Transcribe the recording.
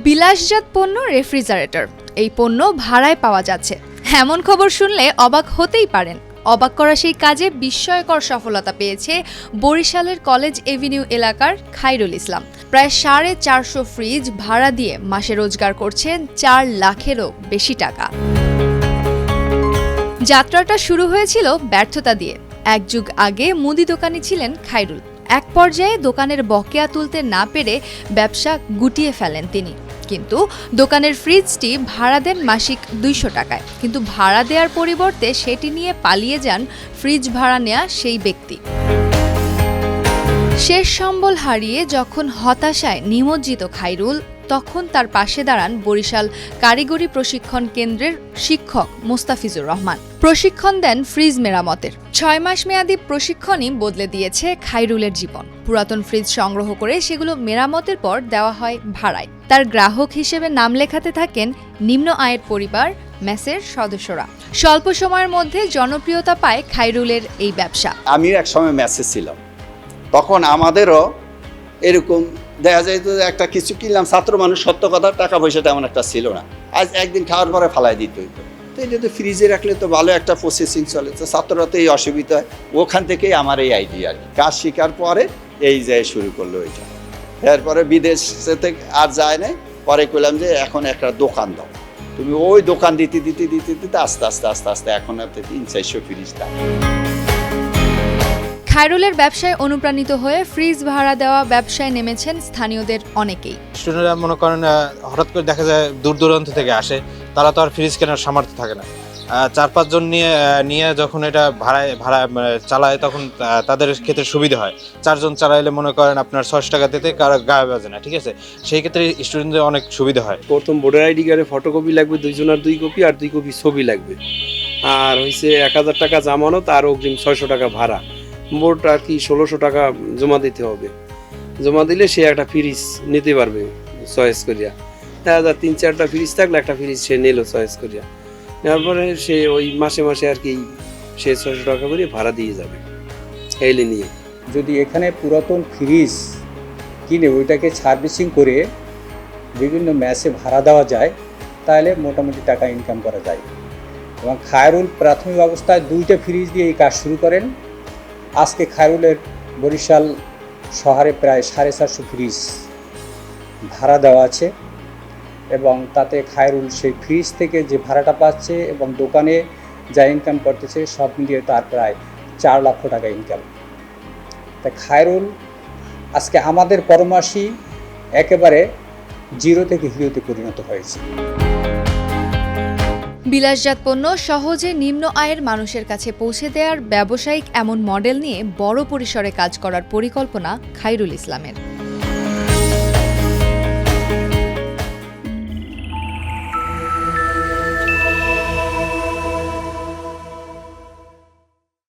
বিলাসজাত পণ্য রেফ্রিজারেটর, এই পণ্য ভাড়ায় পাওয়া যাচ্ছে। এমন খবর শুনলে অবাক হতেই পারেন। অবাক করা সেই কাজে বিস্ময়কর সফলতা পেয়েছে বরিশালের কলেজ এভিনিউ এলাকার খাইরুল ইসলাম। প্রায় 450 ফ্রিজ ভাড়া দিয়ে মাসে রোজগার করছেন 4 লাখেরও বেশি টাকা। যাত্রাটা শুরু হয়েছিল ব্যর্থতা দিয়ে। এক যুগ আগে মুদি দোকানি ছিলেন খাইরুল। এক পর্যায়ে দোকানের বকেয়া তুলতে না পেরে ব্যবসা গুটিয়ে ফেলেন তিনি। কিন্তু দোকানের ফ্রিজটি ভাড়া দেন মাসিক 200 টাকায়। কিন্তু ভাড়া দেওয়ার পরিবর্তে সেটি নিয়ে পালিয়ে যান ফ্রিজ ভাড়া নেয়া সেই ব্যক্তি। শেষ সম্বল হারিয়ে যখন হতাশায় নিমজ্জিত খাইরুল, তখন তার পাশে দাঁড়ান বরিশাল কারিগরি প্রশিক্ষণ কেন্দ্রের শিক্ষক মোস্তাফিজুর রহমান। প্রশিক্ষণ দেন ফ্রিজ মেরামতের। 6 মাস মেয়াদী প্রশিক্ষণই বদলে দিয়েছে খাইরুলের জীবন। পুরাতন ফ্রিজ সংগ্রহ করে সেগুলো মেরামতের পর দেওয়া হয় ভাড়ায়। তার গ্রাহক হিসেবে নাম লেখাতে থাকেন নিম্ন আয়ের পরিবার, মেসের সদস্যরা। স্বল্প সময়ের মধ্যে জনপ্রিয়তা পায় খাইরুলের এই ব্যবসা। আমি এক সময় মেসে ছিলাম, তখন আমাদেরও এরকম দেখা যায় তো একটা কিছু কিনলাম, ছাত্র মানুষ, সত্য কথা টাকা পয়সা তেমন একটা ছিল না। আজ একদিন খাওয়ার পরে ফালাই দিতে হইতো। তো এটা তো ফ্রিজে রাখলে তো ভালো একটা প্রসেসিং চলে, তো ছাত্ররা তো এই অসুবিধা হয়। ওখান থেকেই আমার এই আইডিয়া, কাজ শেখার পরে এই যায় শুরু করলো এটা। এরপরে বিদেশ থেকে আর যায় না, পরে কইলাম যে এখন একটা দোকান দাও। তুমি ওই দোকান দিতে দিতে দিতে দিতে আস্তে আস্তে আস্তে আস্তে এখন 300-400 ফ্রিজ দাও। খাইরুলের ব্যবসায় অনুপ্রাণিত হয়ে ফ্রিজ ভাড়া দেওয়া ব্যবসায় নেমেছেন স্থানীয়দের অনেকেই। স্টুডেন্টরা মনে করেন হঠাৎ করে দেখা যায় দূর দূরান্ত থেকে আসে, তারা তো আর ফ্রিজ কেনার সামর্থ্য থাকে না। 4-5 জন নিয়ে যখন এটা ভাড়া চালায়, তখন তাদের ক্ষেত্রে সুবিধা হয়। 4 জন চালাইলে মনে করেন আপনার 600 টাকা দিতে কারো গায়ে বাজে না, ঠিক আছে? সেই ক্ষেত্রে স্টুডেন্টদের অনেক সুবিধা হয়। প্রথম ভোটার আইডি কার্ডে ফটোকপি লাগবে, 2 জনের 2 কপি, আর 2 কপি ছবি লাগবে। আর হয়েছে 1000 টাকা জামানত আর অগ্রিম 600 টাকা ভাড়া। মোট আর কি 1600 টাকা জমা দিতে হবে। জমা দিলে সে একটা ফ্রিজ নিতে পারবে চয়েস করিয়া। দেখা যায় 3-4টা ফ্রিজ থাকলে একটা ফ্রিজ সে নিল চয়েস করিয়া। নেওয়ার পরে সে ওই মাসে মাসে আর কি সে 600 টাকা করে ভাড়া দিয়ে যাবে এইলে নিয়ে। যদি এখানে পুরাতন ফ্রিজ কিনে ওইটাকে সার্ভিসিং করে বিভিন্ন ম্যাচে ভাড়া দেওয়া যায়, তাহলে মোটামুটি টাকা ইনকাম করা যায়। এবং খায়রুল প্রাথমিক অবস্থায় 2টা ফ্রিজ দিয়ে এই কাজ শুরু করেন। আজকে খায়রুলের বরিশাল শহরে প্রায় 450 ফ্রিজ ভাড়া দেওয়া আছে, এবং তাতে খায়রুল সেই ফ্রিজ থেকে যে ভাড়াটা পাচ্ছে এবং দোকানে যা ইনকাম করতেছে সব মিলিয়ে তার প্রায় 4 লক্ষ টাকা ইনকাম। তাই খায়রুল আজকে আমাদের পরামর্শী একেবারে জিরো থেকে হিরোতে পরিণত হয়েছে। বিলাসজাত পণ্য সহজে নিম্ন আয়ের মানুষের কাছে পৌঁছে দেওয়ার ব্যবসায়িক এমন মডেল নিয়ে বড় পরিসরে কাজ করার পরিকল্পনা খাইরুল ইসলামের।